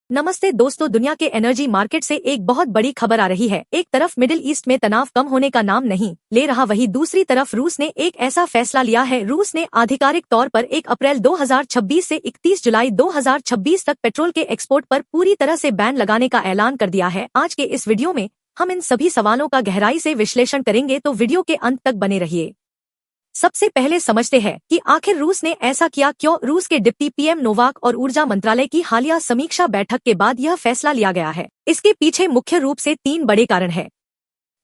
नमस्ते दोस्तों, दुनिया के एनर्जी मार्केट से एक बहुत बड़ी खबर आ रही है। एक तरफ मिडिल ईस्ट में तनाव कम होने का नाम नहीं ले रहा, वहीं दूसरी तरफ रूस ने एक ऐसा फैसला लिया है। रूस ने आधिकारिक तौर पर 1 अप्रैल 2026 से 31 जुलाई 2026 तक पेट्रोल के एक्सपोर्ट पर पूरी तरह से बैन लगाने का ऐलान कर दिया है। आज के इस वीडियो में हम इन सभी सवालों का गहराई से विश्लेषण करेंगे, तो वीडियो के अंत तक बने रहिए। सबसे पहले समझते हैं कि आखिर रूस ने ऐसा किया क्यों। रूस के डिप्टी पीएम नोवाक और ऊर्जा मंत्रालय की हालिया समीक्षा बैठक के बाद यह फैसला लिया गया है। इसके पीछे मुख्य रूप से 3 बड़े कारण हैं।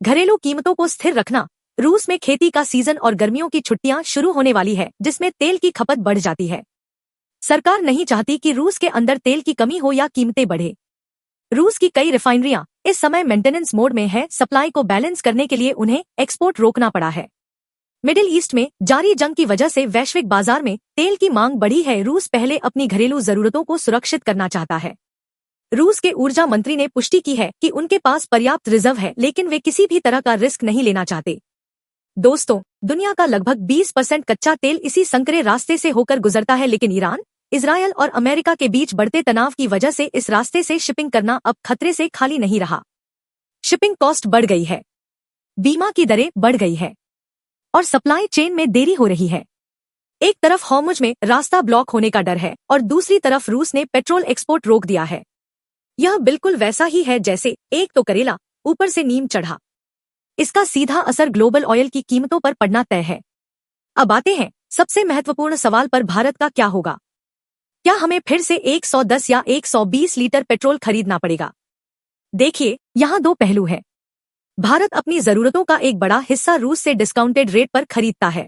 घरेलू कीमतों को स्थिर रखना। रूस में खेती का सीजन और गर्मियों की छुट्टियां शुरू होने वाली है, जिसमें तेल की खपत बढ़ जाती है। सरकार नहीं चाहती कि रूस के अंदर तेल की कमी हो या कीमतें बढ़े। रूस की कई रिफाइनरियां इस समय मेंटेनेंस मोड में है। सप्लाई को बैलेंस करने के लिए उन्हें एक्सपोर्ट रोकना पड़ा है। मिडिल ईस्ट में जारी जंग की वजह से वैश्विक बाजार में तेल की मांग बढ़ी है। रूस पहले अपनी घरेलू जरूरतों को सुरक्षित करना चाहता है। रूस के ऊर्जा मंत्री ने पुष्टि की है कि उनके पास पर्याप्त रिजर्व है, लेकिन वे किसी भी तरह का रिस्क नहीं लेना चाहते। दोस्तों, दुनिया का लगभग 20% कच्चा तेल इसी संकरे रास्ते से होकर गुजरता है, लेकिन ईरान, इजरायल और अमेरिका के बीच बढ़ते तनाव की वजह से इस रास्ते से शिपिंग करना अब खतरे से खाली नहीं रहा। शिपिंग कॉस्ट बढ़ गई है, बीमा की दरें बढ़ गई है और सप्लाई चेन में देरी हो रही है। एक तरफ हॉर्मुज में रास्ता ब्लॉक होने का डर है और दूसरी तरफ रूस ने पेट्रोल एक्सपोर्ट रोक दिया है। यह बिल्कुल वैसा ही है जैसे एक तो करेला ऊपर से नीम चढ़ा। इसका सीधा असर ग्लोबल ऑयल की कीमतों पर पड़ना तय है। अब आते हैं सबसे महत्वपूर्ण सवाल पर, भारत का क्या होगा। क्या हमें फिर से 110 या 120 लीटर पेट्रोल खरीदना पड़ेगा? देखिए, यहाँ 2 पहलू है। भारत अपनी जरूरतों का एक बड़ा हिस्सा रूस से डिस्काउंटेड रेट पर खरीदता है,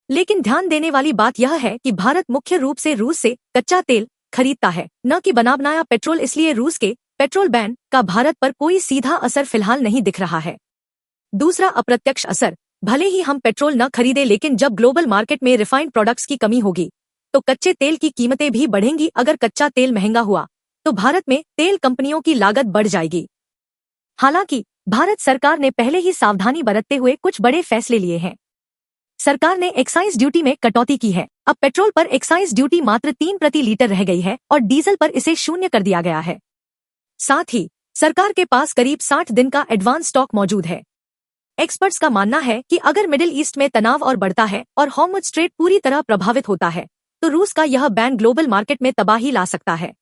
लेकिन ध्यान देने वाली बात यह है कि भारत मुख्य रूप से रूस से कच्चा तेल खरीदता है, न कि बना बनाया पेट्रोल। इसलिए रूस के पेट्रोल बैन का भारत पर कोई सीधा असर फिलहाल नहीं दिख रहा है। दूसरा अप्रत्यक्ष असर, भले ही हम पेट्रोल न खरीदे, लेकिन जब ग्लोबल मार्केट में रिफाइंड प्रोडक्ट्स की कमी होगी तो कच्चे तेल की कीमतें भी बढ़ेंगी। अगर कच्चा तेल महंगा हुआ तो भारत में तेल कंपनियों की लागत बढ़ जाएगी। हालांकि भारत सरकार ने पहले ही सावधानी बरतते हुए कुछ बड़े फैसले लिए हैं। सरकार ने एक्साइज ड्यूटी में कटौती की है। अब पेट्रोल पर एक्साइज ड्यूटी मात्र 3 प्रति लीटर रह गई है और डीजल पर इसे 0 कर दिया गया है। साथ ही सरकार के पास करीब 60 दिन का एडवांस स्टॉक मौजूद है। एक्सपर्ट्स का मानना है कि अगर मिडिल ईस्ट में तनाव और बढ़ता है और हॉर्मुज स्ट्रेट पूरी तरह प्रभावित होता है तो रूस का यह बैन ग्लोबल मार्केट में तबाही ला सकता है।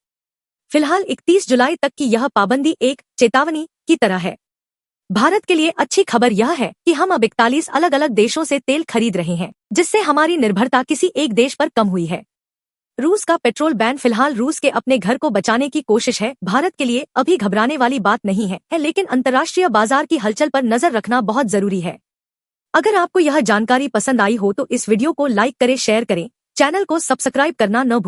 फिलहाल 31 जुलाई तक की यह पाबंदी एक चेतावनी की तरह है। भारत के लिए अच्छी खबर यह है कि हम अब 41 अलग अलग देशों से तेल खरीद रहे हैं, जिससे हमारी निर्भरता किसी एक देश पर कम हुई है। रूस का पेट्रोल बैन फिलहाल रूस के अपने घर को बचाने की कोशिश है। भारत के लिए अभी घबराने वाली बात नहीं है, लेकिन अंतर्राष्ट्रीय बाजार की हलचल पर नजर रखना बहुत जरूरी है। अगर आपको यह जानकारी पसंद आई हो तो इस वीडियो को लाइक करें, शेयर करें, चैनल को सब्सक्राइब करना न भूलें।